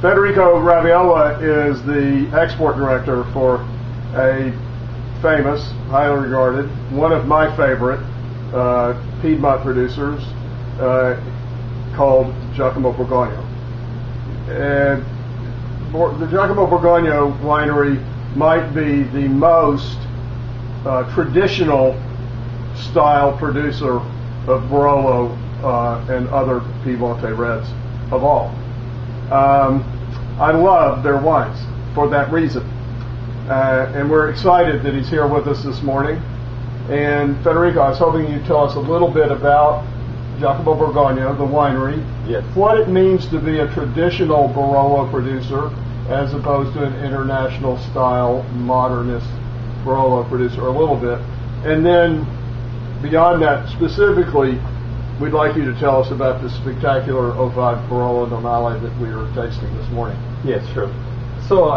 Federico Raviola is the export director for a famous, highly regarded, one of my favorite Piedmont producers called Giacomo Borgogno. And the Giacomo Borgogno winery might be the most traditional style producer of Barolo and other Piemonte reds of all. I love their wines for that reason. And we're excited that he's here with us this morning. And Federico, I was hoping you'd tell us a little bit about Giacomo Borgogno, the winery, yes, what it means to be a traditional Barolo producer as opposed to an international style modernist Barolo producer, a little bit. And then beyond that, specifically, we'd like you to tell us about the spectacular 05 Barolo Normale that we are tasting this morning. Yes, sure. So,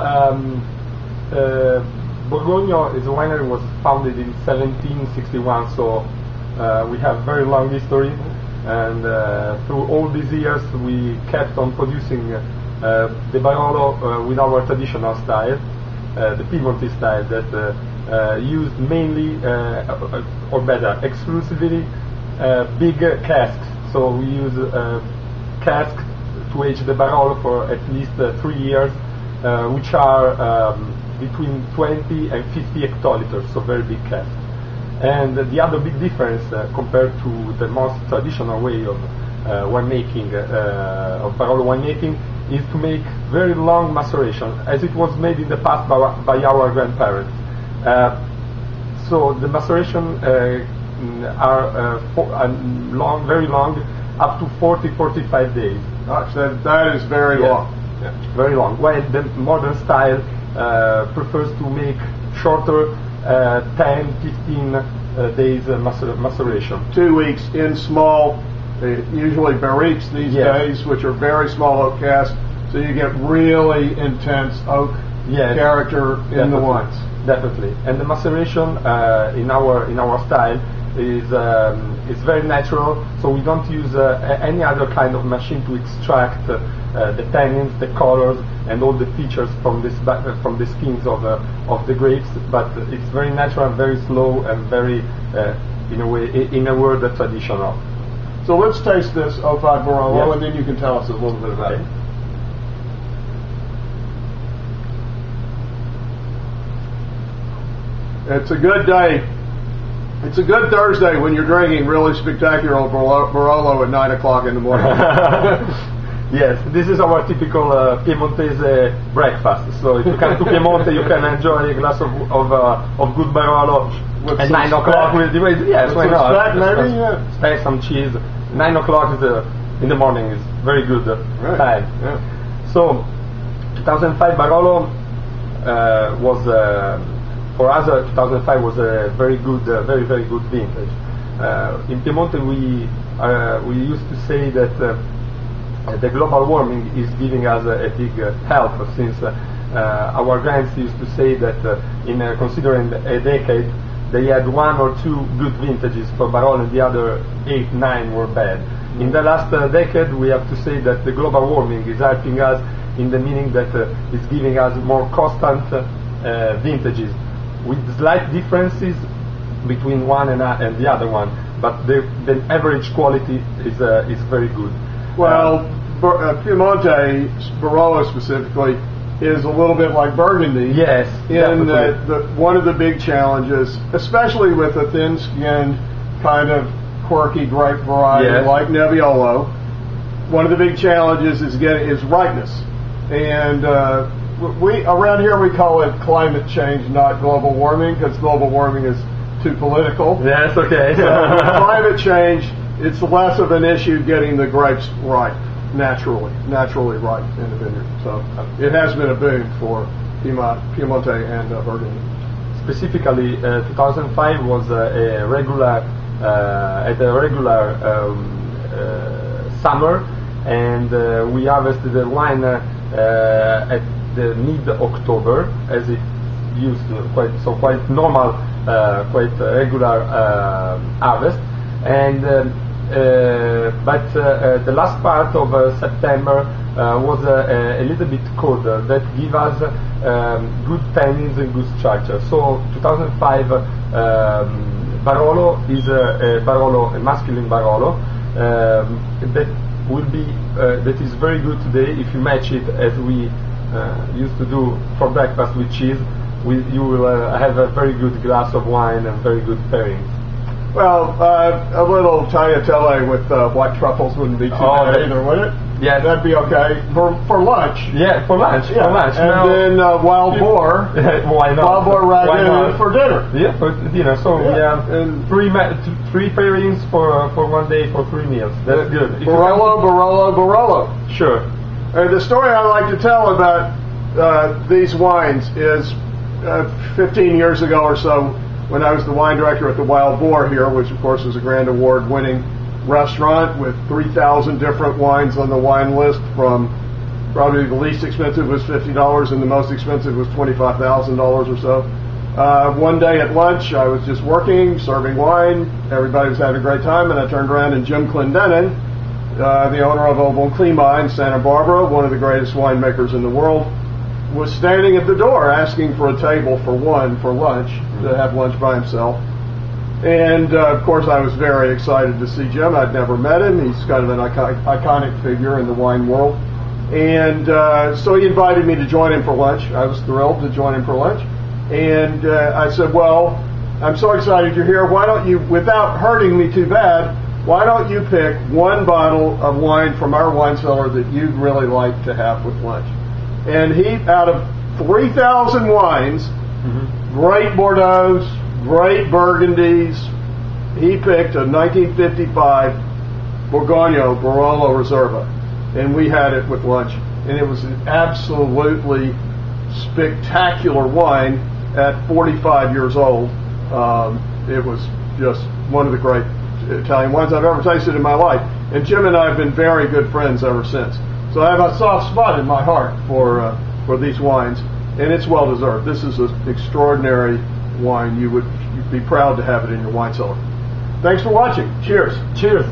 Borgogno is a winery was founded in 1761, so we have very long history, and through all these years we kept on producing the Barolo with our traditional style, the Piemonte style that used mainly, or better, exclusively big casks. So we use casks to age the Barolo for at least 3 years, which are between 20 and 50 hectoliters, so very big casks. And the other big difference compared to the most traditional way of winemaking, of Barolo winemaking, is to make very long maceration, as it was made in the past by our grandparents. So the maceration are long, very long, up to 40-45 days. Gosh, that is very long. Yeah, very long. While the modern style prefers to make shorter, 10-15 days maceration. 2 weeks in small, usually barriques these days, which are very small oak casks, so you get really intense oak character in the wines. Definitely, and the maceration in our style is very natural. So we don't use any other kind of machine to extract the tannins, the colors, and all the features from the skins of the grapes. But it's very natural, very slow, and very, in a word, traditional. So let's taste this 05 Barolo, and then you can tell us a little bit about it. It's a good day. It's a good Thursday when you're drinking really spectacular Barolo at 9 o'clock in the morning. Yes, this is our typical Piemontese breakfast. So if you come to Piemonte, you can enjoy a glass of good Barolo at 9 o'clock. Yes, why not? Maybe, Steak, some cheese. 9 o'clock in the morning is very good time. Yeah. So 2005 Barolo was. For us, 2005 was a very good, very good vintage. In Piemonte, we used to say that the global warming is giving us a big help, since our grands used to say that in considering a decade, they had 1 or 2 good vintages for Barolo, and the other 8, 9 were bad. In the last decade, we have to say that the global warming is helping us, in the meaning that it's giving us more constant vintages, with slight differences between one and the other one, but the average quality is very good. Well, Piemonte Barolo specifically is a little bit like Burgundy. Yes, in that one of the big challenges, especially with a thin-skinned kind of quirky grape variety like Nebbiolo, one of the big challenges is ripeness, and we around here we call it climate change, not global warming, because global warming is too political. Yes, okay. So with climate change, it's less of an issue getting the grapes ripe, naturally ripe in the vineyard. So it has been a boon for Piemonte and Burgundy. Specifically, 2005 was a regular summer, and we harvested the wine at the mid-October, as it used to, quite normal, quite regular harvest. And but the last part of September was a little bit colder. That give us good tannins and good structure. So 2005 Barolo is a Barolo, a masculine Barolo that will be that is very good today if you match it as we used to do for breakfast with cheese. You will have a very good glass of wine and very good pairing. Well, a little tagliatelle with white truffles wouldn't be too bad either, would it? Yeah, that'd be okay for lunch. Yeah, for lunch. Yeah. For lunch. And now, then wild boar. Why not? Wild boar ragu for dinner. Yeah, for dinner. So yeah. we have three pairings for 1 day for 3 meals. That's good. Barolo. Sure. The story I like to tell about these wines is 15 years ago or so, when I was the wine director at the Wild Boar here, which of course is a grand award-winning restaurant with 3,000 different wines on the wine list, from probably the least expensive was $50 and the most expensive was $25,000 or so. One day at lunch, I was just working, serving wine. Everybody was having a great time, and I turned around and Jim Clendenin, the owner of Bon Climat in Santa Barbara, one of the greatest winemakers in the world, was standing at the door asking for a table for one for lunch, to have lunch by himself. And of course I was very excited to see Jim. I'd never met him. He's kind of an iconic figure in the wine world. And so he invited me to join him for lunch. I was thrilled to join him for lunch. And I said, well, I'm so excited you're here. Why don't you, without hurting me too bad, why don't you pick one bottle of wine from our wine cellar that you'd really like to have with lunch? And he, out of 3,000 wines, great Bordeaux's, great Burgundies, he picked a 1955 Borgogno Barolo Reserva. And we had it with lunch. And it was an absolutely spectacular wine at 45 years old. It was just one of the great Italian wines I've ever tasted in my life. And Jim and I have been very good friends ever since. So I have a soft spot in my heart for these wines, and it's well deserved. This is an extraordinary wine. You'd be proud to have it in your wine cellar. Thanks for watching. Cheers. Cheers.